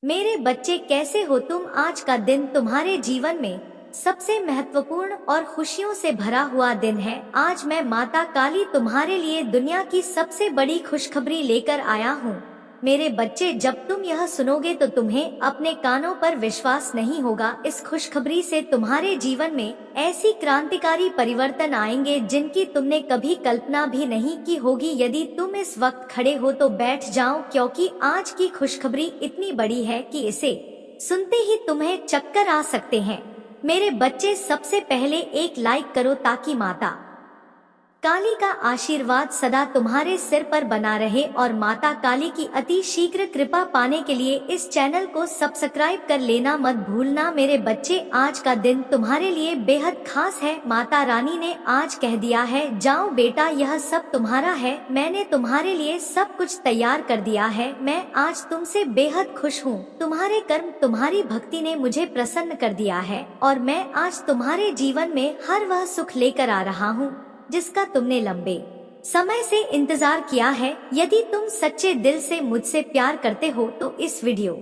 मेरे बच्चे कैसे हो तुम। आज का दिन तुम्हारे जीवन में सबसे महत्वपूर्ण और खुशियों से भरा हुआ दिन है। आज मैं माता काली तुम्हारे लिए दुनिया की सबसे बड़ी खुशखबरी लेकर आया हूँ। मेरे बच्चे, जब तुम यह सुनोगे तो तुम्हें अपने कानों पर विश्वास नहीं होगा। इस खुशखबरी से तुम्हारे जीवन में ऐसी क्रांतिकारी परिवर्तन आएंगे जिनकी तुमने कभी कल्पना भी नहीं की होगी। यदि तुम इस वक्त खड़े हो तो बैठ जाओ, क्योंकि आज की खुशखबरी इतनी बड़ी है कि इसे सुनते ही तुम्हें चक्कर आ सकते हैं। मेरे बच्चे, सबसे पहले एक लाइक करो ताकि माता काली का आशीर्वाद सदा तुम्हारे सिर पर बना रहे और माता काली की अति शीघ्र कृपा पाने के लिए इस चैनल को सब्सक्राइब कर लेना मत भूलना। मेरे बच्चे, आज का दिन तुम्हारे लिए बेहद खास है। माता रानी ने आज कह दिया है, जाओ बेटा, यह सब तुम्हारा है। मैंने तुम्हारे लिए सब कुछ तैयार कर दिया है। मैं आज तुमसे बेहद खुश हूँ। तुम्हारे कर्म, तुम्हारी भक्ति ने मुझे प्रसन्न कर दिया है और मैं आज तुम्हारे जीवन में हर वह सुख लेकर आ रहा हूँ जिसका तुमने लंबे समय से इंतजार किया है। यदि तुम सच्चे दिल से मुझसे प्यार करते हो तो इस वीडियो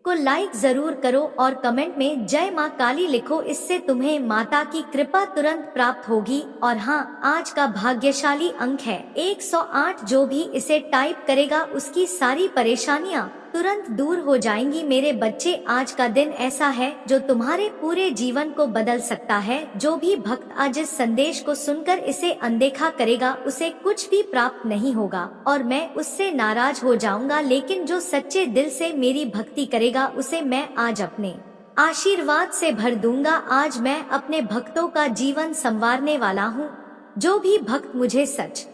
को लाइक जरूर करो और कमेंट में जय मां काली लिखो। इससे तुम्हें माता की कृपा तुरंत प्राप्त होगी। और हाँ, आज का भाग्यशाली अंक है 108। जो भी इसे टाइप करेगा उसकी सारी परेशानियां तुरंत दूर हो जाएंगी। मेरे बच्चे, आज का दिन ऐसा है जो तुम्हारे पूरे जीवन को बदल सकता है। जो भी भक्त आज इस संदेश को सुनकर इसे अनदेखा करेगा उसे कुछ भी प्राप्त नहीं होगा और मैं उससे नाराज हो जाऊंगा। लेकिन जो सच्चे दिल से मेरी भक्ति करेगा उसे मैं आज अपने आशीर्वाद से भर दूंगा। आज मैं अपने भक्तों का जीवन संवारने वाला हूँ। जो भी भक्त मुझे सच्चे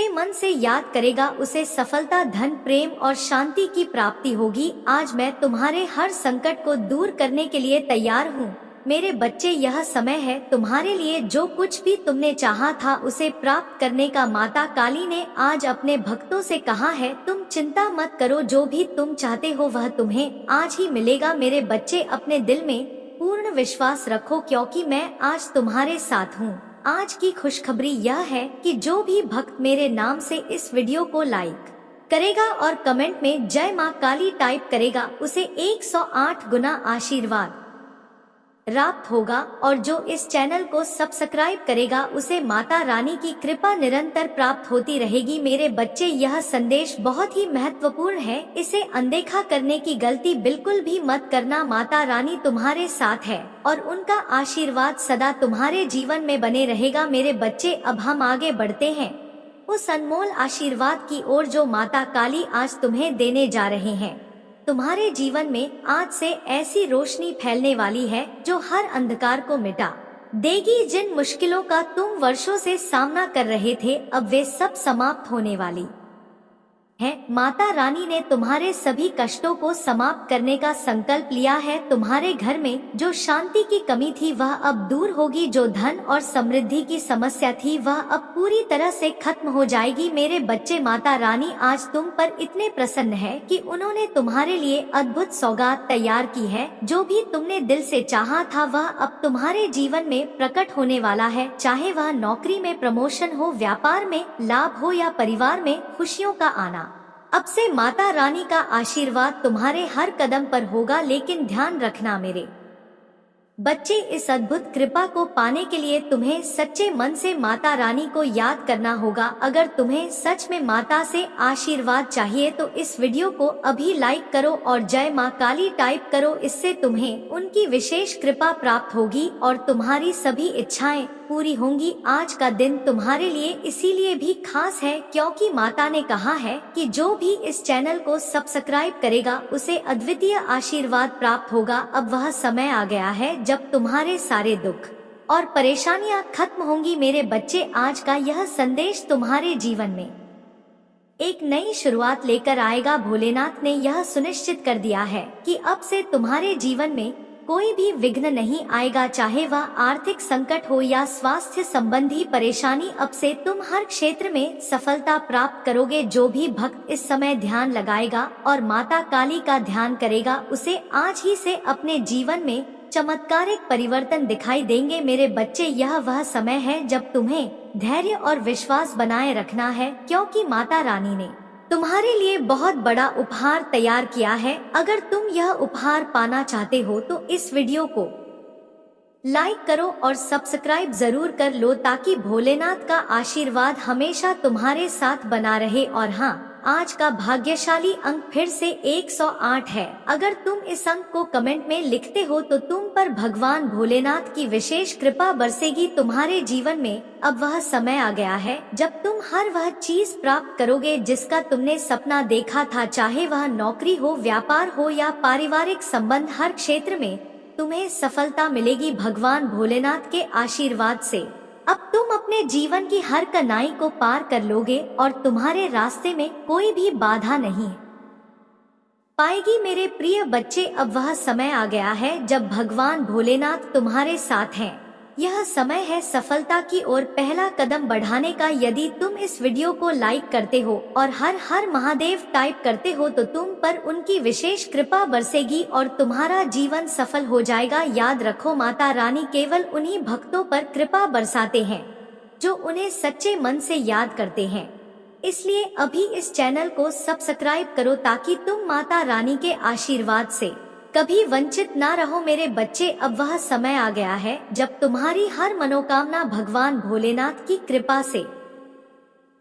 मन से याद करेगा उसे सफलता, धन, प्रेम और शांति की प्राप्ति होगी। आज मैं तुम्हारे हर संकट को दूर करने के लिए तैयार हूँ। मेरे बच्चे, यह समय है तुम्हारे लिए। जो कुछ भी तुमने चाहा था उसे प्राप्त करने का माता काली ने आज अपने भक्तों से कहा है। तुम चिंता मत करो, जो भी तुम चाहते हो वह तुम्हें आज ही मिलेगा। मेरे बच्चे, अपने दिल में पूर्ण विश्वास रखो, क्योंकि मैं आज तुम्हारे साथ हूँ। आज की खुशखबरी यह है कि जो भी भक्त मेरे नाम से इस वीडियो को लाइक करेगा और कमेंट में जय मां काली टाइप करेगा उसे 108 गुना आशीर्वाद प्राप्त होगा। और जो इस चैनल को सब्सक्राइब करेगा उसे माता रानी की कृपा निरंतर प्राप्त होती रहेगी। मेरे बच्चे, यह संदेश बहुत ही महत्वपूर्ण है। इसे अनदेखा करने की गलती बिल्कुल भी मत करना। माता रानी तुम्हारे साथ है और उनका आशीर्वाद सदा तुम्हारे जीवन में बने रहेगा। मेरे बच्चे, अब हम आगे बढ़ते हैं उस अनमोल आशीर्वाद की ओर जो माता काली आज तुम्हें देने जा रहे हैं। तुम्हारे जीवन में आज से ऐसी रोशनी फैलने वाली है जो हर अंधकार को मिटा देगी। जिन मुश्किलों का तुम वर्षों से सामना कर रहे थे, अब वे सब समाप्त होने वाली है। माता रानी ने तुम्हारे सभी कष्टों को समाप्त करने का संकल्प लिया है। तुम्हारे घर में जो शांति की कमी थी वह अब दूर होगी। जो धन और समृद्धि की समस्या थी वह अब पूरी तरह से खत्म हो जाएगी। मेरे बच्चे, माता रानी आज तुम पर इतने प्रसन्न है कि उन्होंने तुम्हारे लिए अद्भुत सौगात तैयार की है। जो भी तुमने दिल से चाहा था वह अब तुम्हारे जीवन में प्रकट होने वाला है। चाहे वह नौकरी में प्रमोशन हो, व्यापार में लाभ हो या परिवार में खुशियों का आना। अब से माता रानी का आशीर्वाद तुम्हारे हर कदम पर होगा। लेकिन ध्यान रखना मेरे बच्चे, इस अद्भुत कृपा को पाने के लिए तुम्हें सच्चे मन से माता रानी को याद करना होगा। अगर तुम्हें सच में माता से आशीर्वाद चाहिए तो इस वीडियो को अभी लाइक करो और जय मां काली टाइप करो। इससे तुम्हें उनकी विशेष कृपा प्राप्त होगी और तुम्हारी सभी इच्छाएं पूरी होंगी। आज का दिन तुम्हारे लिए इसीलिए भी खास है क्योंकि माता ने कहा है कि जो भी इस चैनल को सब्सक्राइब करेगा उसे अद्वितीय आशीर्वाद प्राप्त होगा। अब वह समय आ गया है जब तुम्हारे सारे दुख और परेशानियां खत्म होंगी। मेरे बच्चे, आज का यह संदेश तुम्हारे जीवन में एक नई शुरुआत लेकर आएगा। भोलेनाथ ने यह सुनिश्चित कर दिया है कि अब से तुम्हारे जीवन में कोई भी विघ्न नहीं आएगा, चाहे वह आर्थिक संकट हो या स्वास्थ्य संबंधी परेशानी। अब से तुम हर क्षेत्र में सफलता प्राप्त करोगे। जो भी भक्त इस समय ध्यान लगाएगा और माता काली का ध्यान करेगा उसे आज ही से अपने जीवन में चमत्कारिक परिवर्तन दिखाई देंगे। मेरे बच्चे, यह वह समय है जब तुम्हें धैर्य और विश्वास बनाए रखना है, क्योंकि माता रानी ने तुम्हारे लिए बहुत बड़ा उपहार तैयार किया है। अगर तुम यह उपहार पाना चाहते हो तो इस वीडियो को लाइक करो और सब्सक्राइब जरूर कर लो ताकि भोलेनाथ का आशीर्वाद हमेशा तुम्हारे साथ बना रहे। और हाँ, आज का भाग्यशाली अंक फिर से 108 है। अगर तुम इस अंक को कमेंट में लिखते हो तो तुम पर भगवान भोलेनाथ की विशेष कृपा बरसेगी तुम्हारे जीवन में। अब वह समय आ गया है जब तुम हर वह चीज प्राप्त करोगे जिसका तुमने सपना देखा था, चाहे वह नौकरी हो, व्यापार हो या पारिवारिक संबंध। हर क्षेत्र में तुम्हें सफलता मिलेगी भगवान भोलेनाथ के आशीर्वाद से। अब तुम अपने जीवन की हर कठिनाई को पार कर लोगे और तुम्हारे रास्ते में कोई भी बाधा नहीं पाएगी। मेरे प्रिय बच्चे, अब वह समय आ गया है जब भगवान भोलेनाथ तुम्हारे साथ हैं। यह समय है सफलता की ओर पहला कदम बढ़ाने का। यदि तुम इस वीडियो को लाइक करते हो और हर हर महादेव टाइप करते हो तो तुम पर उनकी विशेष कृपा बरसेगी और तुम्हारा जीवन सफल हो जाएगा। याद रखो, माता रानी केवल उन्हीं भक्तों पर कृपा बरसाते हैं जो उन्हें सच्चे मन से याद करते हैं। इसलिए अभी इस चैनल को सब्सक्राइब करो ताकि तुम माता रानी के आशीर्वाद से कभी वंचित ना रहो। मेरे बच्चे, अब वह समय आ गया है जब तुम्हारी हर मनोकामना भगवान भोलेनाथ की कृपा से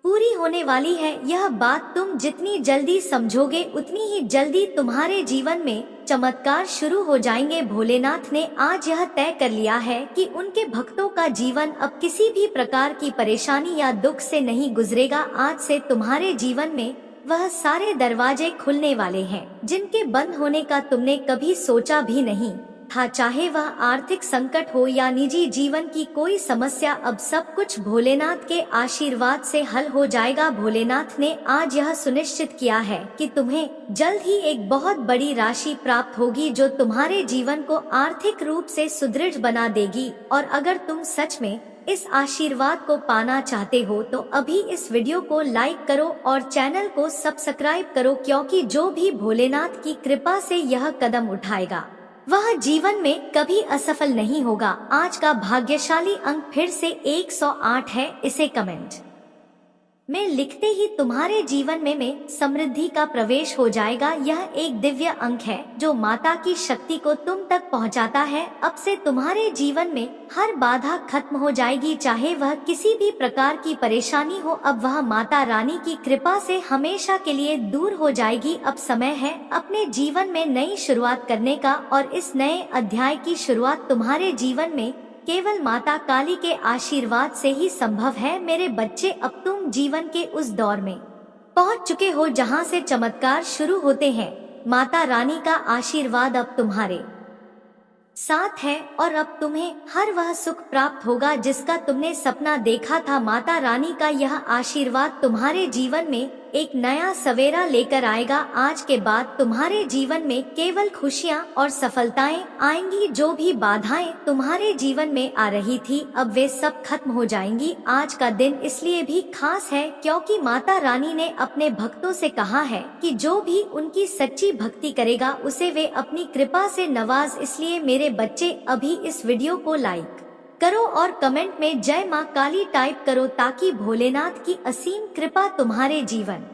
पूरी होने वाली है। यह बात तुम जितनी जल्दी समझोगे उतनी ही जल्दी तुम्हारे जीवन में चमत्कार शुरू हो जाएंगे। भोलेनाथ ने आज यह तय कर लिया है कि उनके भक्तों का जीवन अब किसी भी प्रकार की परेशानी या दुख से नहीं गुजरेगा। आज से तुम्हारे जीवन में वह सारे दरवाजे खुलने वाले हैं जिनके बंद होने का तुमने कभी सोचा भी नहीं था। चाहे वह आर्थिक संकट हो या निजी जीवन की कोई समस्या, अब सब कुछ भोलेनाथ के आशीर्वाद से हल हो जाएगा। भोलेनाथ ने आज यह सुनिश्चित किया है कि तुम्हें जल्द ही एक बहुत बड़ी राशि प्राप्त होगी जो तुम्हारे जीवन को आर्थिक रूप से सुदृढ़ बना देगी। और अगर तुम सच में इस आशीर्वाद को पाना चाहते हो तो अभी इस वीडियो को लाइक करो और चैनल को सब्सक्राइब करो, क्योंकि जो भी भोलेनाथ की कृपा से यह कदम उठाएगा वह जीवन में कभी असफल नहीं होगा। आज का भाग्यशाली अंक फिर से 108 है। इसे कमेंट में लिखते ही तुम्हारे जीवन में समृद्धि का प्रवेश हो जाएगा। यह एक दिव्य अंक है जो माता की शक्ति को तुम तक पहुंचाता है। अब से तुम्हारे जीवन में हर बाधा खत्म हो जाएगी, चाहे वह किसी भी प्रकार की परेशानी हो। अब वह माता रानी की कृपा से हमेशा के लिए दूर हो जाएगी। अब समय है अपने जीवन में नई शुरुआत करने का और इस नए अध्याय की शुरुआत तुम्हारे जीवन में केवल माता काली के आशीर्वाद से ही संभव है। मेरे बच्चे, अब तुम जीवन के उस दौर में पहुंच चुके हो जहां से चमत्कार शुरू होते हैं। माता रानी का आशीर्वाद अब तुम्हारे साथ है और अब तुम्हें हर वह सुख प्राप्त होगा जिसका तुमने सपना देखा था। माता रानी का यह आशीर्वाद तुम्हारे जीवन में एक नया सवेरा लेकर आएगा। आज के बाद तुम्हारे जीवन में केवल खुशियां और सफलताएं आएंगी। जो भी बाधाएं तुम्हारे जीवन में आ रही थी अब वे सब खत्म हो जाएंगी। आज का दिन इसलिए भी खास है क्योंकि माता रानी ने अपने भक्तों से कहा है कि जो भी उनकी सच्ची भक्ति करेगा उसे वे अपनी कृपा से नवाज। इसलिए मेरे बच्चे, अभी इस वीडियो को लाइक करो और कमेंट में जय मां काली टाइप करो ताकि भोलेनाथ की असीम कृपा तुम्हारे जीवन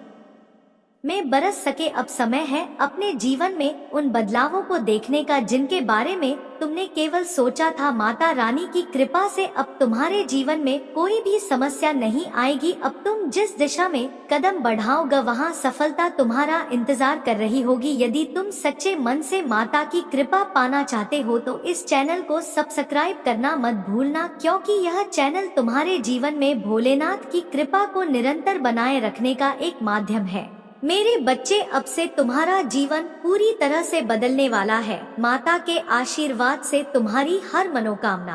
में बरस सके। अब समय है अपने जीवन में उन बदलावों को देखने का जिनके बारे में तुमने केवल सोचा था। माता रानी की कृपा से अब तुम्हारे जीवन में कोई भी समस्या नहीं आएगी। अब तुम जिस दिशा में कदम बढ़ाओगे वहां सफलता तुम्हारा इंतजार कर रही होगी। यदि तुम सच्चे मन से माता की कृपा पाना चाहते हो तो इस चैनल को सब्सक्राइब करना मत भूलना, क्योंकि यह चैनल तुम्हारे जीवन में भोलेनाथ की कृपा को निरंतर बनाए रखने का एक माध्यम है। मेरे बच्चे, अब से तुम्हारा जीवन पूरी तरह से बदलने वाला है। माता के आशीर्वाद से तुम्हारी हर मनोकामना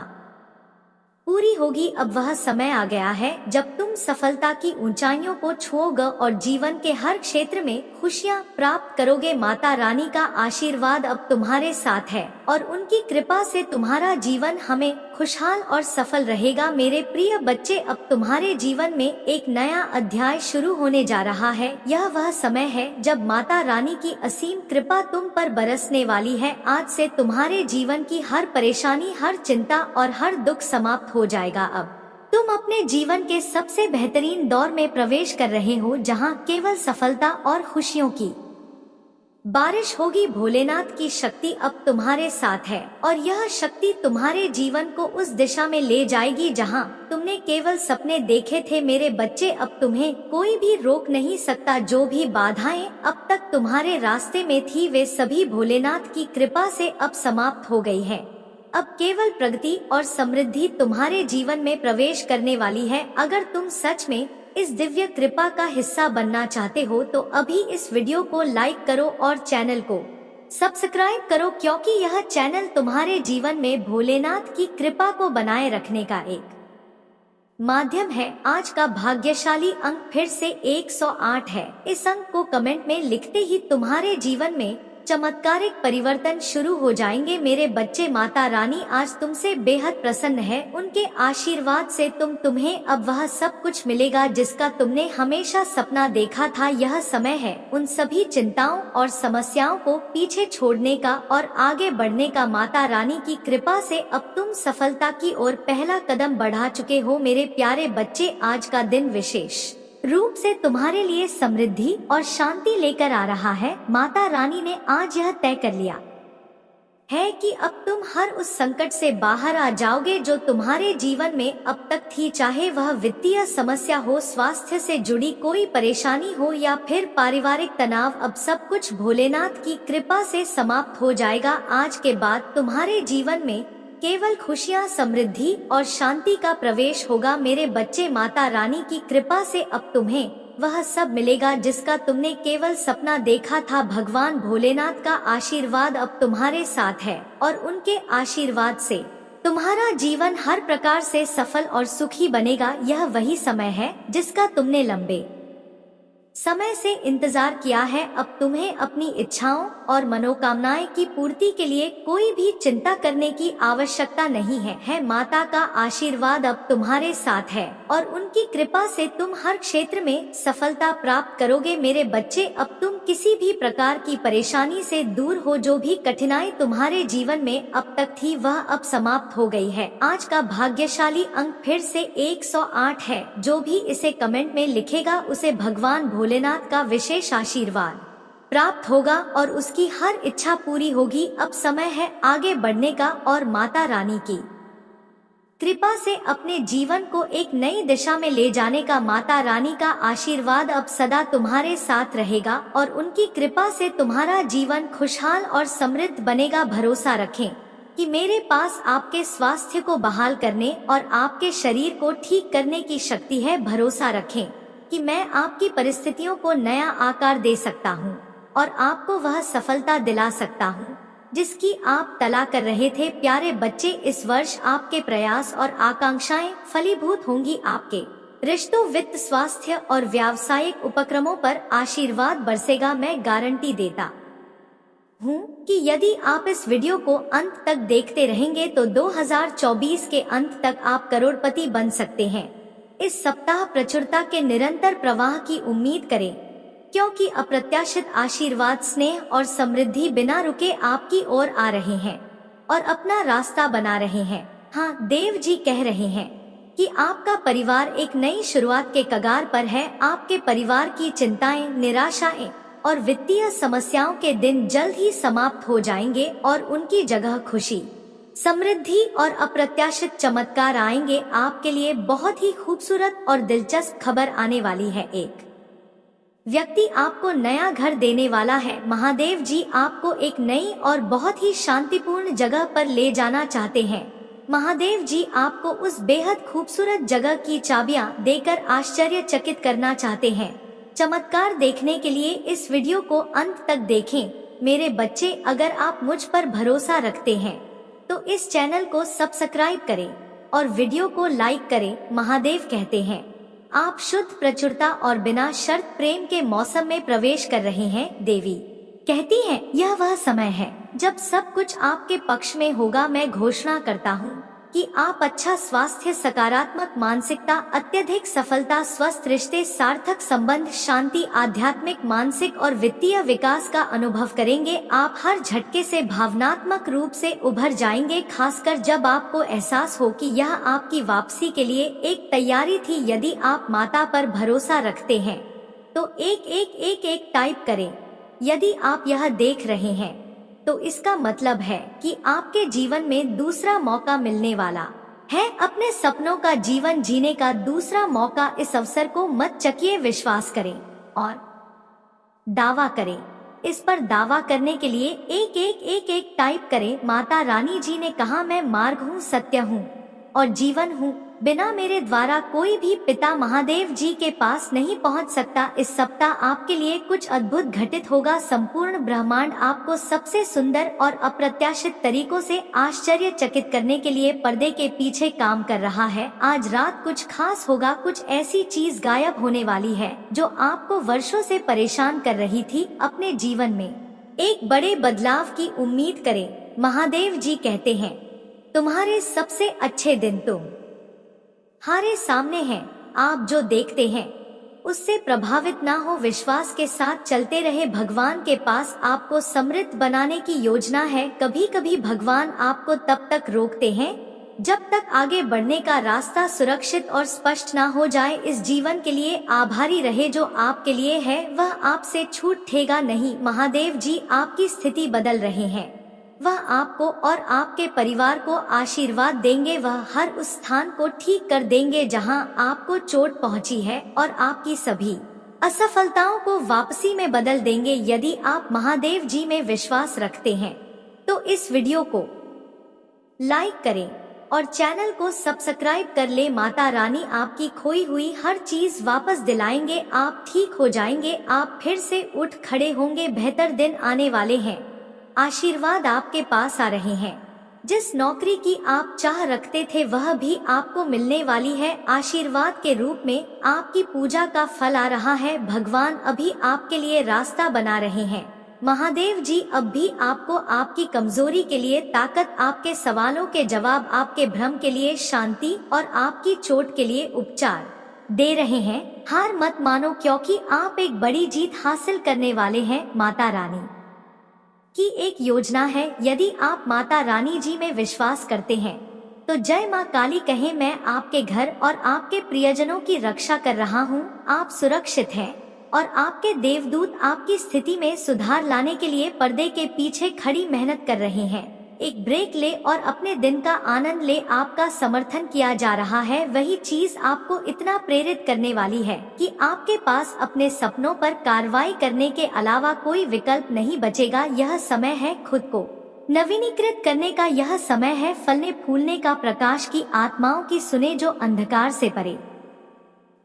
पूरी होगी। अब वह समय आ गया है जब तुम सफलता की ऊंचाइयों को छूओगे और जीवन के हर क्षेत्र में खुशियां प्राप्त करोगे। माता रानी का आशीर्वाद अब तुम्हारे साथ है और उनकी कृपा से तुम्हारा जीवन हमें खुशहाल और सफल रहेगा। मेरे प्रिय बच्चे, अब तुम्हारे जीवन में एक नया अध्याय शुरू होने जा रहा है। यह वह समय है जब माता रानी की असीम कृपा तुम पर बरसने वाली है। आज से तुम्हारे जीवन की हर परेशानी, हर चिंता और हर दुख समाप्त हो जाएगा। अब तुम तुम अपने जीवन के सबसे बेहतरीन दौर में प्रवेश कर रहे हो, जहां केवल सफलता और खुशियों की बारिश होगी। भोलेनाथ की शक्ति अब तुम्हारे साथ है और यह शक्ति तुम्हारे जीवन को उस दिशा में ले जाएगी जहां तुमने केवल सपने देखे थे। मेरे बच्चे, अब तुम्हें कोई भी रोक नहीं सकता। जो भी बाधाएं अब तक तुम्हारे रास्ते में थी, वे सभी भोलेनाथ की कृपा से अब समाप्त हो गई है। अब केवल प्रगति और समृद्धि तुम्हारे जीवन में प्रवेश करने वाली है। अगर तुम सच में इस दिव्य कृपा का हिस्सा बनना चाहते हो तो अभी इस वीडियो को लाइक करो और चैनल को सब्सक्राइब करो, क्योंकि यह चैनल तुम्हारे जीवन में भोलेनाथ की कृपा को बनाए रखने का एक माध्यम है। आज का भाग्यशाली अंक फिर से 108 है। इस अंक को कमेंट में लिखते ही तुम्हारे जीवन में चमत्कारिक परिवर्तन शुरू हो जाएंगे। मेरे बच्चे, माता रानी आज तुमसे बेहद प्रसन्न है। उनके आशीर्वाद से तुम्हें अब वह सब कुछ मिलेगा जिसका तुमने हमेशा सपना देखा था। यह समय है उन सभी चिंताओं और समस्याओं को पीछे छोड़ने का और आगे बढ़ने का। माता रानी की कृपा से अब तुम सफलता की ओर पहला कदम बढ़ा चुके हो। मेरे प्यारे बच्चे, आज का दिन विशेष रूप से तुम्हारे लिए समृद्धि और शांति लेकर आ रहा है। माता रानी ने आज यह तय कर लिया है कि अब तुम हर उस संकट से बाहर आ जाओगे जो तुम्हारे जीवन में अब तक थी, चाहे वह वित्तीय समस्या हो, स्वास्थ्य से जुड़ी कोई परेशानी हो या फिर पारिवारिक तनाव। अब सब कुछ भोलेनाथ की कृपा से समाप्त हो जाएगा। आज के बाद तुम्हारे जीवन में केवल खुशियां, समृद्धि और शांति का प्रवेश होगा। मेरे बच्चे, माता रानी की कृपा से अब तुम्हें वह सब मिलेगा जिसका तुमने केवल सपना देखा था। भगवान भोलेनाथ का आशीर्वाद अब तुम्हारे साथ है और उनके आशीर्वाद से तुम्हारा जीवन हर प्रकार से सफल और सुखी बनेगा। यह वही समय है जिसका तुमने लंबे समय से इंतजार किया है। अब तुम्हें अपनी इच्छाओं और मनोकामनाएं की पूर्ति के लिए कोई भी चिंता करने की आवश्यकता नहीं है। माता का आशीर्वाद अब तुम्हारे साथ है और उनकी कृपा से तुम हर क्षेत्र में सफलता प्राप्त करोगे। मेरे बच्चे, अब तुम किसी भी प्रकार की परेशानी से दूर हो। जो भी कठिनाई तुम्हारे जीवन में अब तक थी, वह अब समाप्त हो गई है। आज का भाग्यशाली अंक फिर से 108 है। जो भी इसे कमेंट में लिखेगा उसे भगवान भोलेनाथ का विशेष आशीर्वाद प्राप्त होगा और उसकी हर इच्छा पूरी होगी। अब समय है आगे बढ़ने का और माता रानी की कृपा से अपने जीवन को एक नई दिशा में ले जाने का। माता रानी का आशीर्वाद अब सदा तुम्हारे साथ रहेगा और उनकी कृपा से तुम्हारा जीवन खुशहाल और समृद्ध बनेगा। भरोसा रखें कि मेरे पास आपके स्वास्थ्य को बहाल करने और आपके शरीर को ठीक करने की शक्ति है। भरोसा रखें कि मैं आपकी परिस्थितियों को नया आकार दे सकता हूँ और आपको वह सफलता दिला सकता हूँ जिसकी आप तलाश कर रहे थे। प्यारे बच्चे, इस वर्ष आपके प्रयास और आकांक्षाएं फलीभूत होंगी। आपके रिश्तों, वित्त, स्वास्थ्य और व्यावसायिक उपक्रमों पर आशीर्वाद बरसेगा। मैं गारंटी देता हूँ कि यदि आप इस वीडियो को अंत तक देखते रहेंगे तो 2024 के अंत तक आप करोड़पति बन सकते हैं। इस सप्ताह प्रचुरता के निरंतर प्रवाह की उम्मीद करें, क्योंकि अप्रत्याशित आशीर्वाद, स्नेह और समृद्धि बिना रुके आपकी ओर आ रहे हैं और अपना रास्ता बना रहे हैं। हाँ, देव जी कह रहे हैं कि आपका परिवार एक नई शुरुआत के कगार पर है। आपके परिवार की चिंताएं, निराशाएं और वित्तीय समस्याओं के दिन जल्द ही समाप्त हो जाएंगे और उनकी जगह खुशी, समृद्धि और अप्रत्याशित चमत्कार आएंगे। आपके लिए बहुत ही खूबसूरत और दिलचस्प खबर आने वाली है। एक व्यक्ति आपको नया घर देने वाला है। महादेव जी आपको एक नई और बहुत ही शांतिपूर्ण जगह पर ले जाना चाहते हैं। महादेव जी आपको उस बेहद खूबसूरत जगह की चाबियां देकर आश्चर्यचकित करना चाहते हैं। चमत्कार देखने के लिए इस वीडियो को अंत तक देखें। मेरे बच्चे, अगर आप मुझ पर भरोसा रखते हैं तो इस चैनल को सब्सक्राइब करें और वीडियो को लाइक करें। महादेव कहते हैं, आप शुद्ध, प्रचुरता और बिना शर्त प्रेम के मौसम में प्रवेश कर रहे हैं। देवी कहती हैं, यह वह समय है जब सब कुछ आपके पक्ष में होगा। मैं घोषणा करता हूँ कि आप अच्छा स्वास्थ्य, सकारात्मक मानसिकता, अत्यधिक सफलता, स्वस्थ रिश्ते, सार्थक संबंध, शांति, आध्यात्मिक, मानसिक और वित्तीय विकास का अनुभव करेंगे। आप हर झटके से भावनात्मक रूप से उभर जाएंगे, खासकर जब आपको एहसास हो कि यह आपकी वापसी के लिए एक तैयारी थी। यदि आप माता पर भरोसा रखते हैं तो एक टाइप करें। यदि आप यह देख रहे हैं तो इसका मतलब है कि आपके जीवन में दूसरा मौका मिलने वाला है, अपने सपनों का जीवन जीने का दूसरा मौका। इस अवसर को मत चखिए, विश्वास करें और दावा करें। इस पर दावा करने के लिए एक टाइप करें। माता रानी जी ने कहा, मैं मार्ग हूँ, सत्य हूँ और जीवन हूँ। बिना मेरे द्वारा कोई भी पिता महादेव जी के पास नहीं पहुंच सकता। इस सप्ताह आपके लिए कुछ अद्भुत घटित होगा। संपूर्ण ब्रह्मांड आपको सबसे सुंदर और अप्रत्याशित तरीकों से आश्चर्यचकित करने के लिए पर्दे के पीछे काम कर रहा है। आज रात कुछ खास होगा, कुछ ऐसी चीज गायब होने वाली है जो आपको वर्षों से परेशान कर रही थी। अपने जीवन में एक बड़े बदलाव की उम्मीद करें। महादेव जी कहते हैं, तुम्हारे सबसे अच्छे दिन तुम्हारे सामने हैं। आप जो देखते हैं उससे प्रभावित ना हो, विश्वास के साथ चलते रहे। भगवान के पास आपको समृद्ध बनाने की योजना है। कभी कभी भगवान आपको तब तक रोकते हैं जब तक आगे बढ़ने का रास्ता सुरक्षित और स्पष्ट ना हो जाए। इस जीवन के लिए आभारी रहे जो आपके लिए है, वह आपसे छूटेगा नहीं। महादेव जी आपकी स्थिति बदल रहे हैं। वह आपको और आपके परिवार को आशीर्वाद देंगे। वह हर उस स्थान को ठीक कर देंगे जहां आपको चोट पहुंची है और आपकी सभी असफलताओं को वापसी में बदल देंगे। यदि आप महादेव जी में विश्वास रखते हैं तो इस वीडियो को लाइक करें और चैनल को सब्सक्राइब कर ले। माता रानी आपकी खोई हुई हर चीज वापस दिलाएंगे। आप ठीक हो जाएंगे, आप फिर से उठ खड़े होंगे। बेहतर दिन आने वाले हैं। आशीर्वाद आपके पास आ रहे हैं। जिस नौकरी की आप चाह रखते थे वह भी आपको मिलने वाली है। आशीर्वाद के रूप में आपकी पूजा का फल आ रहा है। भगवान अभी आपके लिए रास्ता बना रहे हैं। महादेव जी अब भी आपको आपकी कमजोरी के लिए ताकत, आपके सवालों के जवाब, आपके भ्रम के लिए शांति और आपकी चोट के लिए उपचार दे रहे हैं। हार मत मानो, क्योंकि आप एक बड़ी जीत हासिल करने वाले हैं। माता रानी की एक योजना है। यदि आप माता रानी जी में विश्वास करते हैं तो जय माँ काली कहें। मैं आपके घर और आपके प्रियजनों की रक्षा कर रहा हूँ। आप सुरक्षित हैं और आपके देवदूत आपकी स्थिति में सुधार लाने के लिए पर्दे के पीछे खड़ी मेहनत कर रहे हैं। एक ब्रेक ले और अपने दिन का आनंद ले। आपका समर्थन किया जा रहा है। वही चीज आपको इतना प्रेरित करने वाली है कि आपके पास अपने सपनों पर कार्रवाई करने के अलावा कोई विकल्प नहीं बचेगा। यह समय है खुद को नवीनीकृत करने का। यह समय है फलने फूलने का। प्रकाश की आत्माओं की सुने जो अंधकार से परे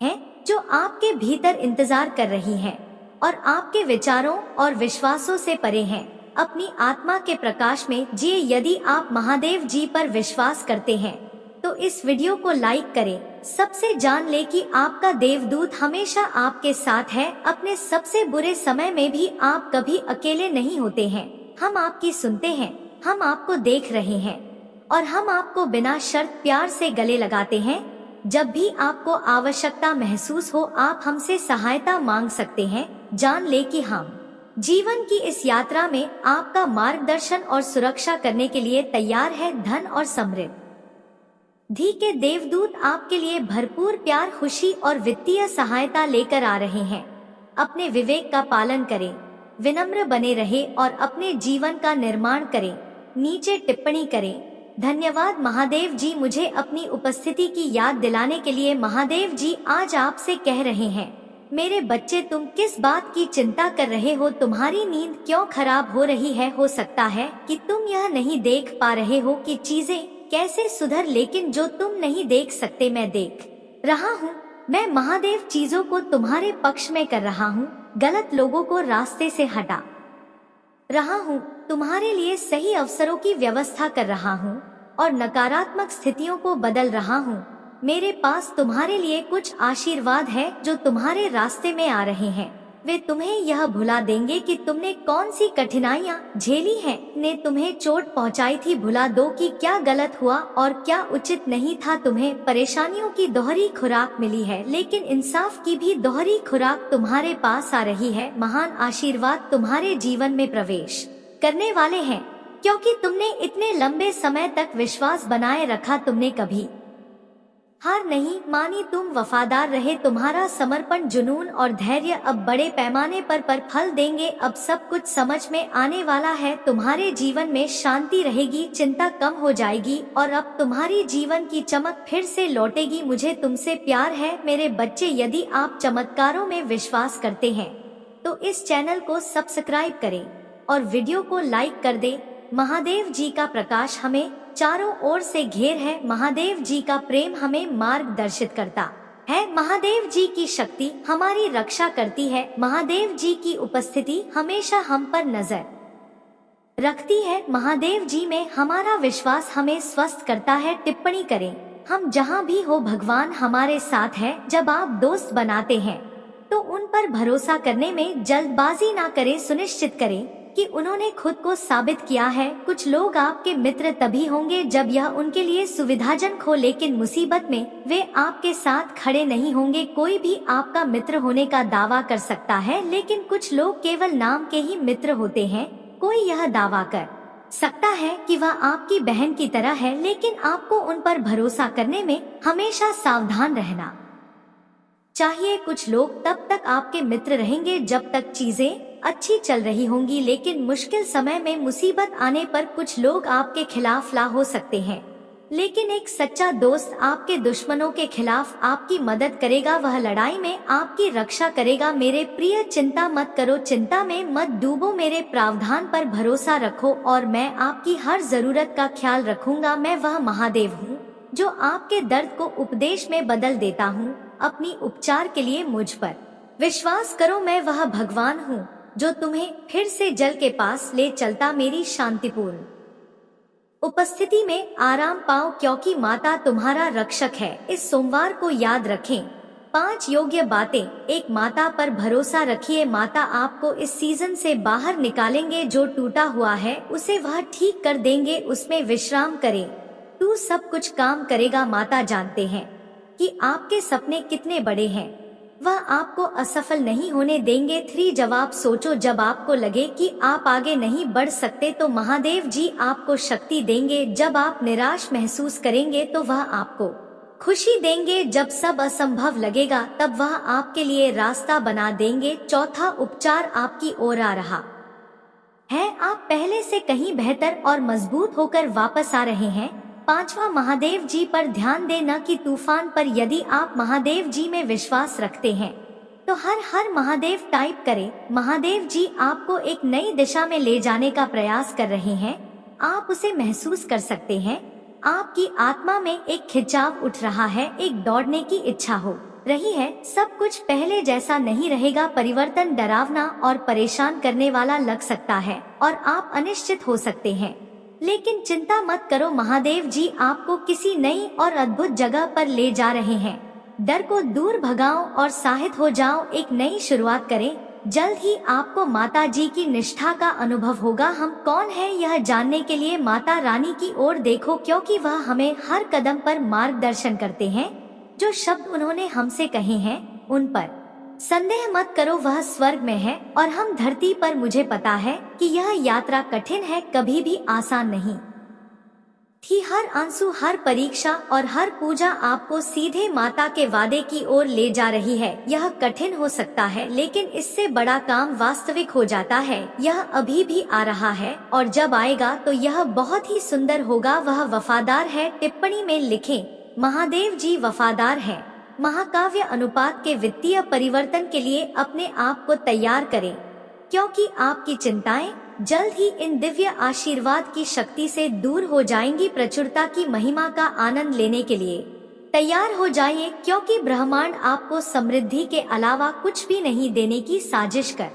हैं, जो आपके भीतर इंतजार कर रही हैं और आपके विचारों और विश्वासों से परे हैं। अपनी आत्मा के प्रकाश में जिए। यदि आप महादेव जी पर विश्वास करते हैं तो इस वीडियो को लाइक करें। सबसे जान ले कि आपका देवदूत हमेशा आपके साथ है। अपने सबसे बुरे समय में भी आप कभी अकेले नहीं होते हैं। हम आपकी सुनते हैं, हम आपको देख रहे हैं और हम आपको बिना शर्त प्यार से गले लगाते हैं। जब भी आपको आवश्यकता महसूस हो आप हमसे सहायता मांग सकते हैं। जान ले कि हम जीवन की इस यात्रा में आपका मार्गदर्शन और सुरक्षा करने के लिए तैयार है। धन और समृद्धि के देवदूत आपके लिए भरपूर प्यार, खुशी और वित्तीय सहायता लेकर आ रहे हैं। अपने विवेक का पालन करें, विनम्र बने रहे और अपने जीवन का निर्माण करें। नीचे टिप्पणी करें। धन्यवाद महादेव जी मुझे अपनी उपस्थिति की याद दिलाने के लिए। महादेव जी आज आपसे कह रहे हैं, मेरे बच्चे तुम किस बात की चिंता कर रहे हो? तुम्हारी नींद क्यों खराब हो रही है? हो सकता है कि तुम यह नहीं देख पा रहे हो कि चीजें कैसे सुधर, लेकिन जो तुम नहीं देख सकते मैं देख रहा हूँ। मैं महादेव चीजों को तुम्हारे पक्ष में कर रहा हूँ। गलत लोगों को रास्ते से हटा रहा हूँ। तुम्हारे लिए सही अवसरों की व्यवस्था कर रहा हूँ और नकारात्मक स्थितियों को बदल रहा हूँ। मेरे पास तुम्हारे लिए कुछ आशीर्वाद है जो तुम्हारे रास्ते में आ रहे हैं। वे तुम्हें यह भुला देंगे कि तुमने कौन सी कठिनाइयाँ झेली हैं, ने तुम्हें चोट पहुँचाई थी। भुला दो कि क्या गलत हुआ और क्या उचित नहीं था। तुम्हें परेशानियों की दोहरी खुराक मिली है, लेकिन इंसाफ की भी दोहरी खुराक तुम्हारे पास आ रही है। महान आशीर्वाद तुम्हारे जीवन में प्रवेश करने वाले हैं, क्योंकि तुमने इतने लंबे समय तक विश्वास बनाए रखा। तुमने कभी हार नहीं मानी, तुम वफादार रहे। तुम्हारा समर्पण, जुनून और धैर्य अब बड़े पैमाने पर फल देंगे। अब सब कुछ समझ में आने वाला है। तुम्हारे जीवन में शांति रहेगी, चिंता कम हो जाएगी और अब तुम्हारी जीवन की चमक फिर से लौटेगी। मुझे तुमसे प्यार है मेरे बच्चे। यदि आप चमत्कारों में विश्वास करते हैं तो इस चैनल को सब्सक्राइब करें और वीडियो को लाइक कर दें। महादेव जी का प्रकाश हमें चारों ओर से घेर है। महादेव जी का प्रेम हमें मार्गदर्शित करता है। महादेव जी की शक्ति हमारी रक्षा करती है। महादेव जी की उपस्थिति हमेशा हम पर नजर रखती है। महादेव जी में हमारा विश्वास हमें स्वस्थ करता है। टिप्पणी करें, हम जहाँ भी हो भगवान हमारे साथ है। जब आप दोस्त बनाते हैं तो उन पर भरोसा करने में जल्दबाजी ना करें। सुनिश्चित करें कि उन्होंने खुद को साबित किया है। कुछ लोग आपके मित्र तभी होंगे जब यह उनके लिए सुविधाजनक हो, लेकिन मुसीबत में वे आपके साथ खड़े नहीं होंगे। कोई भी आपका मित्र होने का दावा कर सकता है, लेकिन कुछ लोग केवल नाम के ही मित्र होते हैं। कोई यह दावा कर सकता है कि वह आपकी बहन की तरह है, लेकिन आपको उन पर भरोसा करने में हमेशा सावधान रहना चाहिए। कुछ लोग तब तक आपके मित्र रहेंगे जब तक चीजें अच्छी चल रही होंगी, लेकिन मुश्किल समय में मुसीबत आने पर कुछ लोग आपके खिलाफ ला हो सकते हैं। लेकिन एक सच्चा दोस्त आपके दुश्मनों के खिलाफ आपकी मदद करेगा। वह लड़ाई में आपकी रक्षा करेगा। मेरे प्रिय, चिंता मत करो, चिंता में मत डूबो। मेरे प्रावधान पर भरोसा रखो और मैं आपकी हर जरूरत का ख्याल रखूंगा। मैं वह महादेव हूँ जो आपके दर्द को उपदेश में बदल देता हूँ। अपनी उपचार के लिए मुझ पर विश्वास करो। मैं वह भगवान हूँ जो तुम्हें फिर से जल के पास ले चलता। मेरी शांतिपूर्ण उपस्थिति में आराम पाओ, क्योंकि माता तुम्हारा रक्षक है। इस सोमवार को याद रखें 5 योग्य बातें। एक, माता पर भरोसा रखिए। माता आपको इस सीजन से बाहर निकालेंगे। जो टूटा हुआ है उसे वह ठीक कर देंगे। उसमें विश्राम करें, तू सब कुछ काम करेगा। माता जानते हैं कि आपके सपने कितने बड़े हैं, वह आपको असफल नहीं होने देंगे। 3, जवाब सोचो। जब आपको लगे कि आप आगे नहीं बढ़ सकते तो महादेव जी आपको शक्ति देंगे। जब आप निराश महसूस करेंगे तो वह आपको खुशी देंगे। जब सब असंभव लगेगा तब वह आपके लिए रास्ता बना देंगे। 4, उपचार आपकी ओर आ रहा है। आप पहले से कहीं बेहतर और मजबूत होकर वापस आ रहे हैं। 5, महादेव जी पर ध्यान दे, न कि तूफान पर। यदि आप महादेव जी में विश्वास रखते हैं तो हर हर महादेव टाइप करें। महादेव जी आपको एक नई दिशा में ले जाने का प्रयास कर रहे हैं। आप उसे महसूस कर सकते हैं। आपकी आत्मा में एक खिंचाव उठ रहा है, एक दौड़ने की इच्छा हो रही है। सब कुछ पहले जैसा नहीं रहेगा। परिवर्तन डरावना और परेशान करने वाला लग सकता है और आप अनिश्चित हो सकते हैं, लेकिन चिंता मत करो। महादेव जी आपको किसी नई और अद्भुत जगह पर ले जा रहे हैं। डर को दूर भगाओ और साहित हो जाओ। एक नई शुरुआत करें। जल्द ही आपको माता जी की निष्ठा का अनुभव होगा। हम कौन है यह जानने के लिए माता रानी की ओर देखो, क्योंकि वह हमें हर कदम पर मार्गदर्शन करते हैं। जो शब्द उन्होंने हमसे कहे हैं उन पर संदेह मत करो। वह स्वर्ग में है और हम धरती पर। मुझे पता है कि यह यात्रा कठिन है, कभी भी आसान नहीं थी। हर आंसू, हर परीक्षा और हर पूजा आपको सीधे माता के वादे की ओर ले जा रही है। यह कठिन हो सकता है, लेकिन इससे बड़ा काम वास्तविक हो जाता है। यह अभी भी आ रहा है और जब आएगा तो यह बहुत ही सुंदर होगा। वह वफादार है। टिप्पणी में लिखें, महादेव जी वफादार है। महाकाव्य अनुपात के वित्तीय परिवर्तन के लिए अपने आप को तैयार करें, क्योंकि आपकी चिंताएं जल्द ही इन दिव्य आशीर्वाद की शक्ति से दूर हो जाएंगी। प्रचुरता की महिमा का आनंद लेने के लिए तैयार हो जाइए, क्योंकि ब्रह्मांड आपको समृद्धि के अलावा कुछ भी नहीं देने की साजिश कर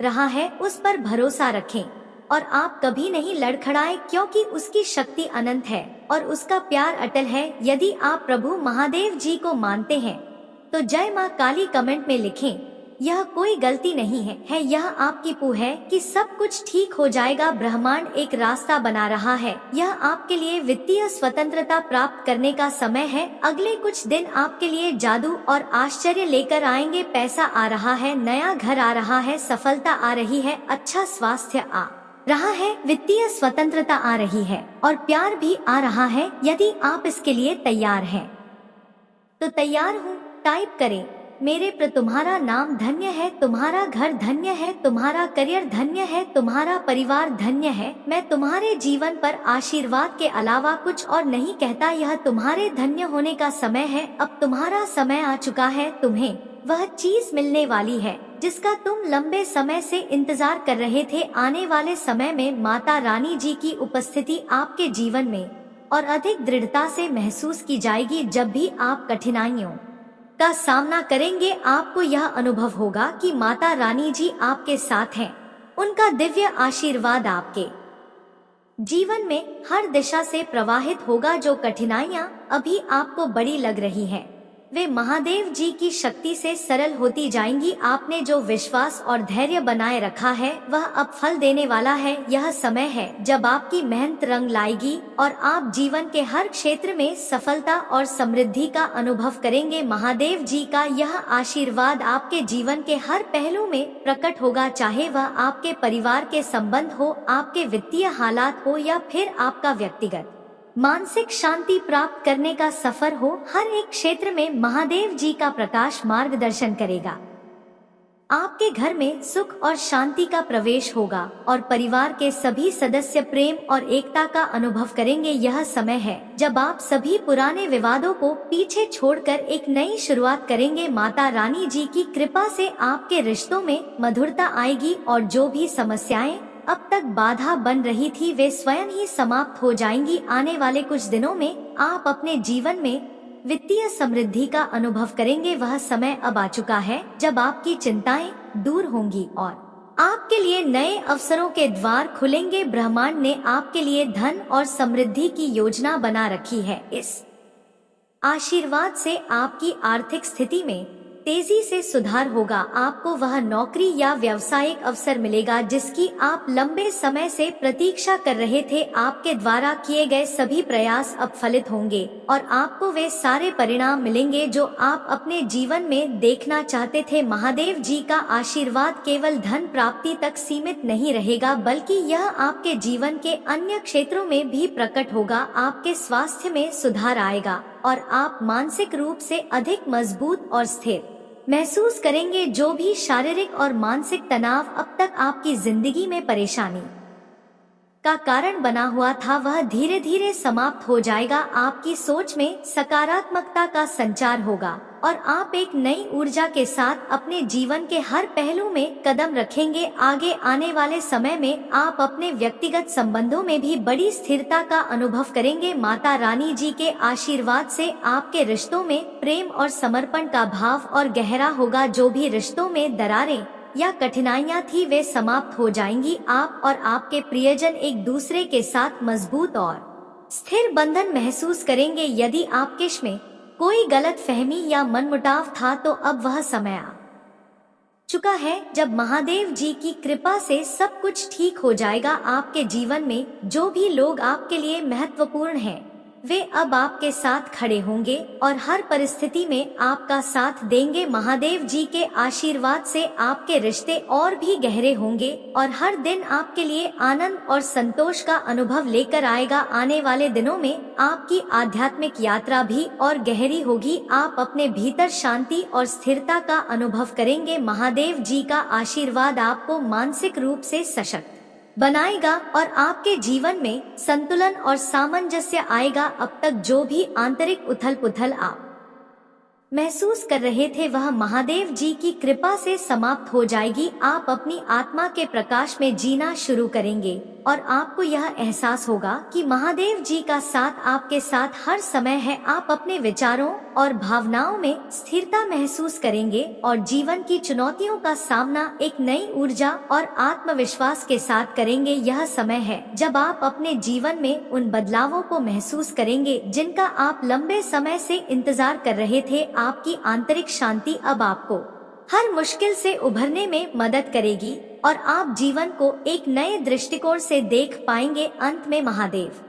रहा है। उस पर भरोसा रखें और आप कभी नहीं लड़खड़ाएं, क्योंकि उसकी शक्ति अनंत है और उसका प्यार अटल है। यदि आप प्रभु महादेव जी को मानते हैं तो जय मां काली कमेंट में लिखें। यह कोई गलती नहीं है यह आपकी पू है कि सब कुछ ठीक हो जाएगा। ब्रह्मांड एक रास्ता बना रहा है। यह आपके लिए वित्तीय स्वतंत्रता प्राप्त करने का समय है। अगले कुछ दिन आपके लिए जादू और आश्चर्य लेकर आएंगे। पैसा आ रहा है, नया घर आ रहा है, सफलता आ रही है, अच्छा स्वास्थ्य आ रहा है, वित्तीय स्वतंत्रता आ रही है और प्यार भी आ रहा है। यदि आप इसके लिए तैयार हैं तो तैयार हूँ टाइप करें। मेरे पर तुम्हारा नाम धन्य है, तुम्हारा घर धन्य है, तुम्हारा करियर धन्य है, तुम्हारा परिवार धन्य है। मैं तुम्हारे जीवन पर आशीर्वाद के अलावा कुछ और नहीं कहता। यह तुम्हारे धन्य होने का समय है। अब तुम्हारा समय आ चुका है। तुम्हें वह चीज मिलने वाली है जिसका तुम लंबे समय से इंतजार कर रहे थे। आने वाले समय में माता रानी जी की उपस्थिति आपके जीवन में और अधिक दृढ़ता से महसूस की जाएगी। जब भी आप कठिनाइयों का सामना करेंगे, आपको यह अनुभव होगा कि माता रानी जी आपके साथ हैं। उनका दिव्य आशीर्वाद आपके जीवन में हर दिशा से प्रवाहित होगा। जो कठिनाइयाँ अभी आपको बड़ी लग रही हैं, वे महादेव जी की शक्ति से सरल होती जाएंगी। आपने जो विश्वास और धैर्य बनाए रखा है वह अब फल देने वाला है। यह समय है जब आपकी मेहनत रंग लाएगी और आप जीवन के हर क्षेत्र में सफलता और समृद्धि का अनुभव करेंगे। महादेव जी का यह आशीर्वाद आपके जीवन के हर पहलू में प्रकट होगा, चाहे वह आपके परिवार के संबंध हो, आपके वित्तीय हालात हो या फिर आपका व्यक्तिगत मानसिक शांति प्राप्त करने का सफर हो। हर एक क्षेत्र में महादेव जी का प्रकाश मार्गदर्शन करेगा। आपके घर में सुख और शांति का प्रवेश होगा और परिवार के सभी सदस्य प्रेम और एकता का अनुभव करेंगे। यह समय है जब आप सभी पुराने विवादों को पीछे छोड़कर एक नई शुरुआत करेंगे। माता रानी जी की कृपा से आपके रिश्तों में मधुरता आएगी और जो भी समस्याएं अब तक बाधा बन रही थी वे स्वयं ही समाप्त हो जाएंगी। आने वाले कुछ दिनों में आप अपने जीवन में वित्तीय समृद्धि का अनुभव करेंगे। वह समय अब आ चुका है जब आपकी चिंताएं दूर होंगी और आपके लिए नए अवसरों के द्वार खुलेंगे। ब्रह्मांड ने आपके लिए धन और समृद्धि की योजना बना रखी है। इस आशीर्वाद से आपकी आर्थिक स्थिति में तेजी से सुधार होगा। आपको वह नौकरी या व्यावसायिक अवसर मिलेगा जिसकी आप लंबे समय से प्रतीक्षा कर रहे थे। आपके द्वारा किए गए सभी प्रयास अब फलित होंगे और आपको वे सारे परिणाम मिलेंगे जो आप अपने जीवन में देखना चाहते थे। महादेव जी का आशीर्वाद केवल धन प्राप्ति तक सीमित नहीं रहेगा, बल्कि यह आपके जीवन के अन्य क्षेत्रों में भी प्रकट होगा। आपके स्वास्थ्य में सुधार आएगा और आप मानसिक रूप से अधिक मजबूत और स्थिर महसूस करेंगे। जो भी शारीरिक और मानसिक तनाव अब तक आपकी जिंदगी में परेशानी का कारण बना हुआ था वह धीरे धीरे समाप्त हो जाएगा। आपकी सोच में सकारात्मकता का संचार होगा और आप एक नई ऊर्जा के साथ अपने जीवन के हर पहलू में कदम रखेंगे। आगे आने वाले समय में आप अपने व्यक्तिगत संबंधों में भी बड़ी स्थिरता का अनुभव करेंगे। माता रानी जी के आशीर्वाद से आपके रिश्तों में प्रेम और समर्पण का भाव और गहरा होगा। जो भी रिश्तों में दरारें या कठिनाइयां थी वे समाप्त हो जाएंगी। आप और आपके प्रियजन एक दूसरे के साथ मजबूत और स्थिर बंधन महसूस करेंगे। यदि आपके में कोई गलत फहमी या मनमुटाव था तो अब वह समय आ चुका है जब महादेव जी की कृपा से सब कुछ ठीक हो जाएगा। आपके जीवन में जो भी लोग आपके लिए महत्वपूर्ण हैं वे अब आपके साथ खड़े होंगे और हर परिस्थिति में आपका साथ देंगे। महादेव जी के आशीर्वाद से आपके रिश्ते और भी गहरे होंगे और हर दिन आपके लिए आनंद और संतोष का अनुभव लेकर आएगा। आने वाले दिनों में आपकी आध्यात्मिक यात्रा भी और गहरी होगी। आप अपने भीतर शांति और स्थिरता का अनुभव करेंगे। महादेव जी का आशीर्वाद आपको मानसिक रूप से सशक्त बनाएगा और आपके जीवन में संतुलन और सामंजस्य आएगा। अब तक जो भी आंतरिक उथल पुथल आप महसूस कर रहे थे वह महादेव जी की कृपा से समाप्त हो जाएगी। आप अपनी आत्मा के प्रकाश में जीना शुरू करेंगे और आपको यह एहसास होगा कि महादेव जी का साथ आपके साथ हर समय है। आप अपने विचारों और भावनाओं में स्थिरता महसूस करेंगे और जीवन की चुनौतियों का सामना एक नई ऊर्जा और आत्मविश्वास के साथ करेंगे। यह समय है जब आप अपने जीवन में उन बदलावों को महसूस करेंगे जिनका आप लंबे समय से इंतजार कर रहे थे। आपकी आंतरिक शांति अब आपको हर मुश्किल से उभरने में मदद करेगी और आप जीवन को एक नए दृष्टिकोण से देख पाएंगे। अंत में महादेव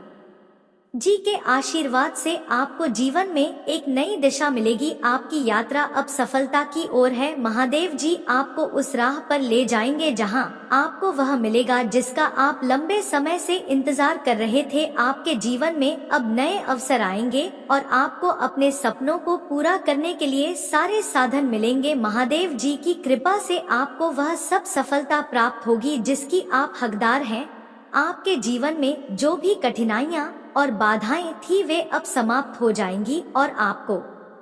जी के आशीर्वाद से आपको जीवन में एक नई दिशा मिलेगी। आपकी यात्रा अब सफलता की ओर है। महादेव जी आपको उस राह पर ले जाएंगे जहां आपको वह मिलेगा जिसका आप लंबे समय से इंतजार कर रहे थे। आपके जीवन में अब नए अवसर आएंगे और आपको अपने सपनों को पूरा करने के लिए सारे साधन मिलेंगे। महादेव जी की कृपा से आपको वह सब सफलता प्राप्त होगी जिसकी आप हकदार हैं। आपके जीवन में जो भी कठिनाइयां और बाधाएं थी वे अब समाप्त हो जाएंगी और आपको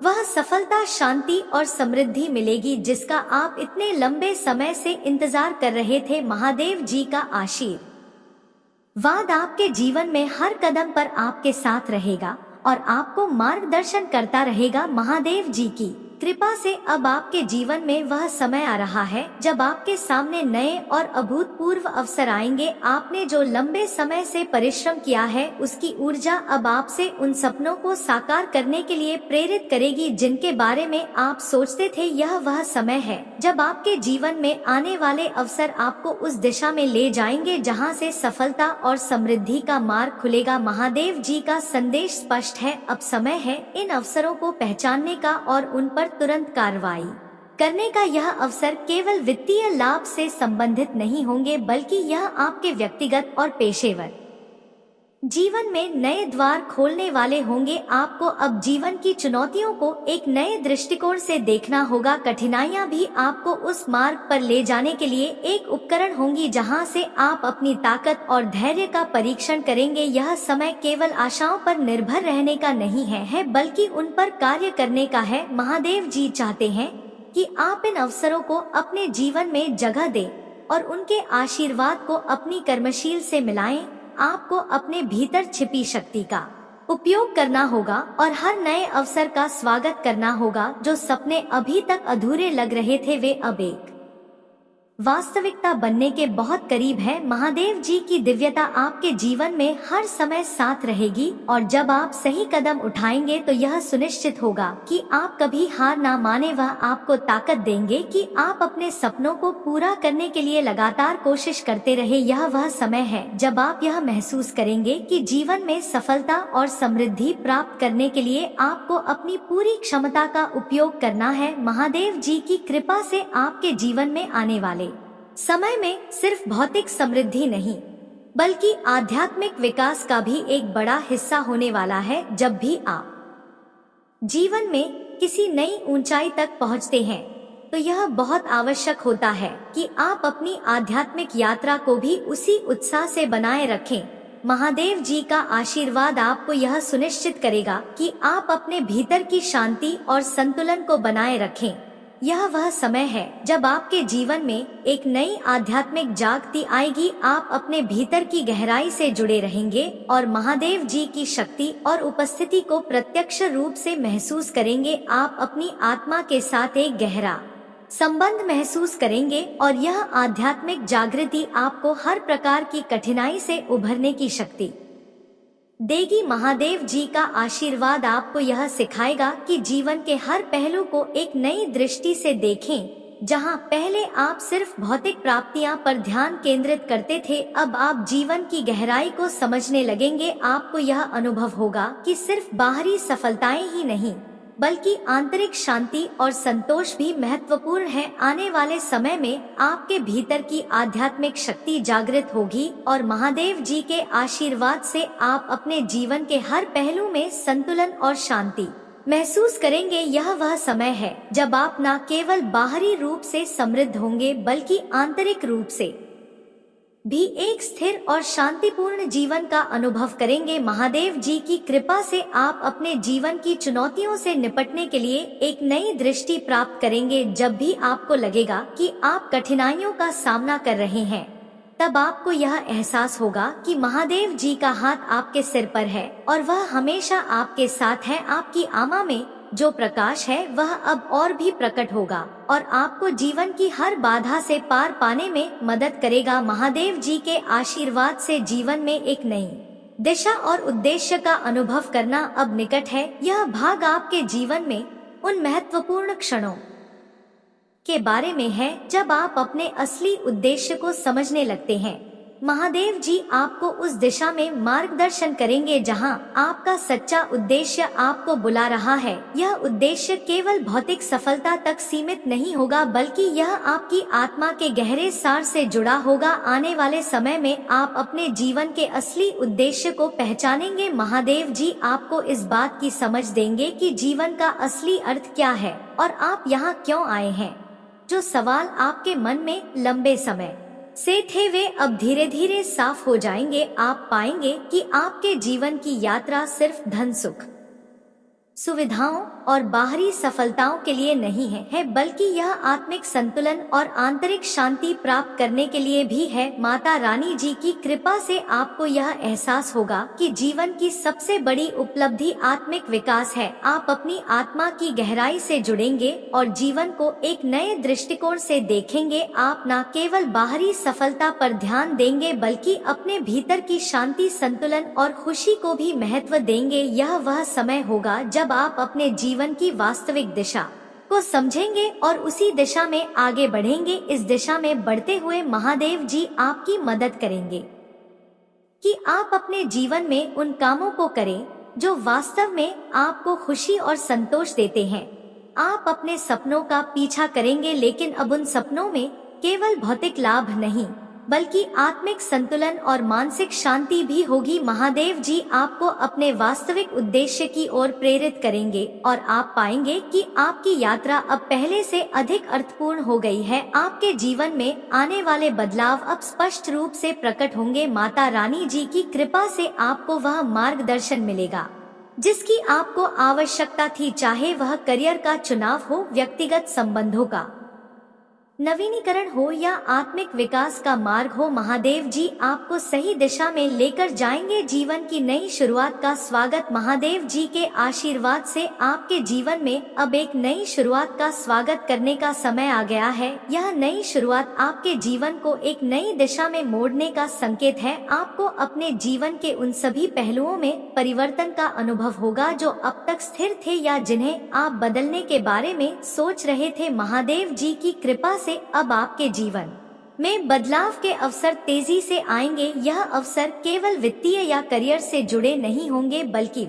वह सफलता, शांति और समृद्धि मिलेगी जिसका आप इतने लंबे समय से इंतजार कर रहे थे। महादेव जी का आशीर्वाद आपके जीवन में हर कदम पर आपके साथ रहेगा और आपको मार्गदर्शन करता रहेगा। महादेव जी की कृपा से अब आपके जीवन में वह समय आ रहा है जब आपके सामने नए और अभूतपूर्व अवसर आएंगे। आपने जो लंबे समय से परिश्रम किया है उसकी ऊर्जा अब आपसे उन सपनों को साकार करने के लिए प्रेरित करेगी जिनके बारे में आप सोचते थे। यह वह समय है जब आपके जीवन में आने वाले अवसर आपको उस दिशा में ले जाएंगे जहां से सफलता और समृद्धि का मार्ग खुलेगा। महादेव जी का संदेश स्पष्ट है, अब समय है इन अवसरों को पहचानने का और उन पर तुरंत कार्रवाई करने का। यह अवसर केवल वित्तीय लाभ से संबंधित नहीं होंगे बल्कि यह आपके व्यक्तिगत और पेशेवर जीवन में नए द्वार खोलने वाले होंगे। आपको अब जीवन की चुनौतियों को एक नए दृष्टिकोण से देखना होगा। कठिनाइयां भी आपको उस मार्ग पर ले जाने के लिए एक उपकरण होंगी जहां से आप अपनी ताकत और धैर्य का परीक्षण करेंगे। यह समय केवल आशाओं पर निर्भर रहने का नहीं है बल्कि उन पर कार्य करने का है। महादेव जी चाहते हैं कि आप इन अवसरों को अपने जीवन में जगह दें और उनके आशीर्वाद को अपनी कर्मशील से मिलाएं। आपको अपने भीतर छिपी शक्ति का उपयोग करना होगा और हर नए अवसर का स्वागत करना होगा। जो सपने अभी तक अधूरे लग रहे थे वे अब एक वास्तविकता बनने के बहुत करीब है। महादेव जी की दिव्यता आपके जीवन में हर समय साथ रहेगी और जब आप सही कदम उठाएंगे तो यह सुनिश्चित होगा कि आप कभी हार ना माने। वह आपको ताकत देंगे कि आप अपने सपनों को पूरा करने के लिए लगातार कोशिश करते रहे। यह वह समय है जब आप यह महसूस करेंगे कि जीवन में सफलता और समृद्धि प्राप्त करने के लिए आपको अपनी पूरी क्षमता का उपयोग करना है। महादेव जी की कृपा से आपके जीवन में आने वाले समय में सिर्फ भौतिक समृद्धि नहीं बल्कि आध्यात्मिक विकास का भी एक बड़ा हिस्सा होने वाला है। जब भी आप जीवन में किसी नई ऊंचाई तक पहुंचते हैं तो यह बहुत आवश्यक होता है कि आप अपनी आध्यात्मिक यात्रा को भी उसी उत्साह से बनाए रखें। महादेव जी का आशीर्वाद आपको यह सुनिश्चित करेगा कि आप अपने भीतर की शांति और संतुलन को बनाए रखें। यह वह समय है जब आपके जीवन में एक नई आध्यात्मिक जागृति आएगी। आप अपने भीतर की गहराई से जुड़े रहेंगे और महादेव जी की शक्ति और उपस्थिति को प्रत्यक्ष रूप से महसूस करेंगे। आप अपनी आत्मा के साथ एक गहरा संबंध महसूस करेंगे और यह आध्यात्मिक जागृति आपको हर प्रकार की कठिनाई से उभरने की शक्ति देगी। महादेव जी का आशीर्वाद आपको यह सिखाएगा कि जीवन के हर पहलू को एक नई दृष्टि से देखें। जहां पहले आप सिर्फ भौतिक प्राप्तियां पर ध्यान केंद्रित करते थे, अब आप जीवन की गहराई को समझने लगेंगे। आपको यह अनुभव होगा कि सिर्फ बाहरी सफलताएं ही नहीं बल्कि आंतरिक शांति और संतोष भी महत्वपूर्ण है। आने वाले समय में आपके भीतर की आध्यात्मिक शक्ति जागृत होगी और महादेव जी के आशीर्वाद से आप अपने जीवन के हर पहलू में संतुलन और शांति महसूस करेंगे। यह वह समय है जब आप न केवल बाहरी रूप से समृद्ध होंगे बल्कि आंतरिक रूप से भी एक स्थिर और शांतिपूर्ण जीवन का अनुभव करेंगे। महादेव जी की कृपा से आप अपने जीवन की चुनौतियों से निपटने के लिए एक नई दृष्टि प्राप्त करेंगे। जब भी आपको लगेगा कि आप कठिनाइयों का सामना कर रहे हैं, तब आपको यह एहसास होगा कि महादेव जी का हाथ आपके सिर पर है और वह हमेशा आपके साथ है। आपकी आत्मा में जो प्रकाश है वह अब और भी प्रकट होगा और आपको जीवन की हर बाधा से पार पाने में मदद करेगा। महादेव जी के आशीर्वाद से जीवन में एक नई दिशा और उद्देश्य का अनुभव करना अब निकट है। यह भाग आपके जीवन में उन महत्वपूर्ण क्षणों के बारे में है जब आप अपने असली उद्देश्य को समझने लगते हैं। महादेव जी आपको उस दिशा में मार्गदर्शन करेंगे जहां आपका सच्चा उद्देश्य आपको बुला रहा है। यह उद्देश्य केवल भौतिक सफलता तक सीमित नहीं होगा, बल्कि यह आपकी आत्मा के गहरे सार से जुड़ा होगा। आने वाले समय में आप अपने जीवन के असली उद्देश्य को पहचानेंगे। महादेव जी आपको इस बात की समझ देंगे कि जीवन का असली अर्थ क्या है और आप यहाँ क्यों आए हैं। जो सवाल आपके मन में लंबे समय से थे वे अब धीरे धीरे साफ हो जाएंगे। आप पाएंगे कि आपके जीवन की यात्रा सिर्फ धन, सुख, सुविधाओं और बाहरी सफलताओं के लिए नहीं है, बल्कि यह आत्मिक संतुलन और आंतरिक शांति प्राप्त करने के लिए भी है। माता रानी जी की कृपा से आपको यह एहसास होगा कि जीवन की सबसे बड़ी उपलब्धि आत्मिक विकास है। आप अपनी आत्मा की गहराई से जुड़ेंगे और जीवन को एक नए दृष्टिकोण से देखेंगे। आप न केवल बाहरी सफलता पर ध्यान देंगे, बल्कि अपने भीतर की शांति, संतुलन और खुशी को भी महत्व देंगे। यह वह समय होगा जब आप अपने जीवन की वास्तविक दिशा को समझेंगे और उसी दिशा में आगे बढ़ेंगे। इस दिशा में बढ़ते हुए महादेव जी आपकी मदद करेंगे कि आप अपने जीवन में उन कामों को करें जो वास्तव में आपको खुशी और संतोष देते हैं। आप अपने सपनों का पीछा करेंगे, लेकिन अब उन सपनों में केवल भौतिक लाभ नहीं, बल्कि आत्मिक संतुलन और मानसिक शांति भी होगी। महादेव जी आपको अपने वास्तविक उद्देश्य की ओर प्रेरित करेंगे और आप पाएंगे कि आपकी यात्रा अब पहले से अधिक अर्थपूर्ण हो गई है। आपके जीवन में आने वाले बदलाव अब स्पष्ट रूप से प्रकट होंगे। माता रानी जी की कृपा से आपको वह मार्गदर्शन मिलेगा जिसकी आपको आवश्यकता थी, चाहे वह करियर का चुनाव हो, व्यक्तिगत संबंधों का नवीनीकरण हो या आत्मिक विकास का मार्ग हो। महादेव जी आपको सही दिशा में लेकर जाएंगे। जीवन की नई शुरुआत का स्वागत। महादेव जी के आशीर्वाद से आपके जीवन में अब एक नई शुरुआत का स्वागत करने का समय आ गया है। यह नई शुरुआत आपके जीवन को एक नई दिशा में मोड़ने का संकेत है। आपको अपने जीवन के उन सभी पहलुओं में परिवर्तन का अनुभव होगा जो अब तक स्थिर थे या जिन्हें आप बदलने के बारे में सोच रहे थे। महादेव जी की कृपा से अब आपके जीवन में बदलाव के अवसर तेजी से आएंगे। यह अवसर केवल वित्तीय या करियर से जुड़े नहीं होंगे, बल्कि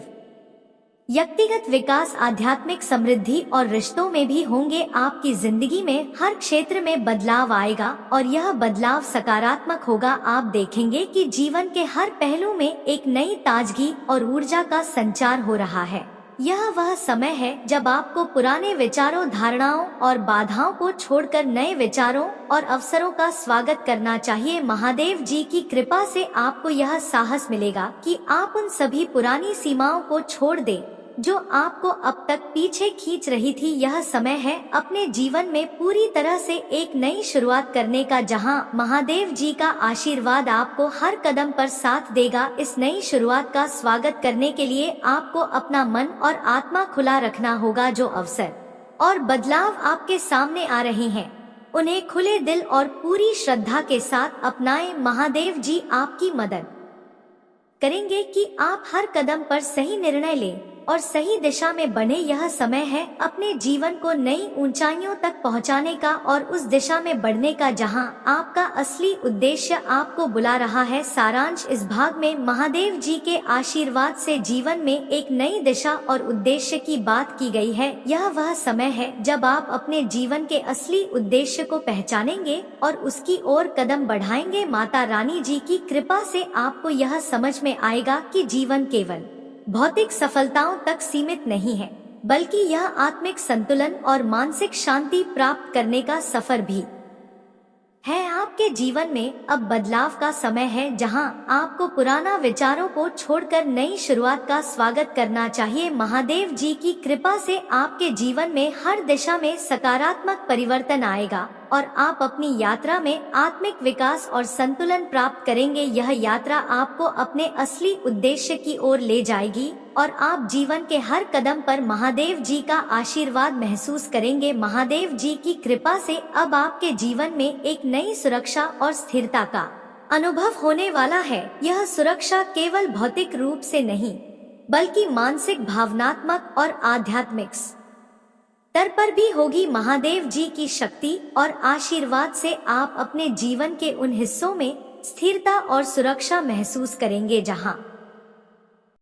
व्यक्तिगत विकास, आध्यात्मिक समृद्धि और रिश्तों में भी होंगे। आपकी जिंदगी में हर क्षेत्र में बदलाव आएगा और यह बदलाव सकारात्मक होगा। आप देखेंगे कि जीवन के हर पहलू में एक नई ताजगी और ऊर्जा का संचार हो रहा है। यह वह समय है जब आपको पुराने विचारों, धारणाओं और बाधाओं को छोड़कर नए विचारों और अवसरों का स्वागत करना चाहिए। महादेव जी की कृपा से आपको यह साहस मिलेगा कि आप उन सभी पुरानी सीमाओं को छोड़ दें जो आपको अब तक पीछे खींच रही थी। यह समय है अपने जीवन में पूरी तरह से एक नई शुरुआत करने का, जहां महादेव जी का आशीर्वाद आपको हर कदम पर साथ देगा। इस नई शुरुआत का स्वागत करने के लिए आपको अपना मन और आत्मा खुला रखना होगा। जो अवसर और बदलाव आपके सामने आ रहे हैं, उन्हें खुले दिल और पूरी श्रद्धा के साथ अपनाएं। महादेव जी आपकी मदद करेंगे कि आप हर कदम पर सही निर्णय लें और सही दिशा में बढ़े। यह समय है अपने जीवन को नई ऊंचाइयों तक पहुंचाने का और उस दिशा में बढ़ने का जहां आपका असली उद्देश्य आपको बुला रहा है। सारांश, इस भाग में महादेव जी के आशीर्वाद से जीवन में एक नई दिशा और उद्देश्य की बात की गई है। यह वह समय है जब आप अपने जीवन के असली उद्देश्य को पहचानेंगे और उसकी ओर कदम बढ़ाएंगे। माता रानी जी की कृपा से आपको यह समझ में आएगा कि जीवन केवल भौतिक सफलताओं तक सीमित नहीं है, बल्कि यह आत्मिक संतुलन और मानसिक शांति प्राप्त करने का सफर भी है। आपके जीवन में अब बदलाव का समय है, जहां आपको पुराना विचारों को छोड़कर नई शुरुआत का स्वागत करना चाहिए। महादेव जी की कृपा से आपके जीवन में हर दिशा में सकारात्मक परिवर्तन आएगा और आप अपनी यात्रा में आत्मिक विकास और संतुलन प्राप्त करेंगे। यह यात्रा आपको अपने असली उद्देश्य की ओर ले जाएगी और आप जीवन के हर कदम पर महादेव जी का आशीर्वाद महसूस करेंगे। महादेव जी की कृपा से अब आपके जीवन में एक नई सुरक्षा और स्थिरता का अनुभव होने वाला है। यह सुरक्षा केवल भौतिक रूप से नहीं, बल्कि मानसिक, भावनात्मक और आध्यात्मिक स्तर पर भी होगी। महादेव जी की शक्ति और आशीर्वाद से आप अपने जीवन के उन हिस्सों में स्थिरता और सुरक्षा महसूस करेंगे जहां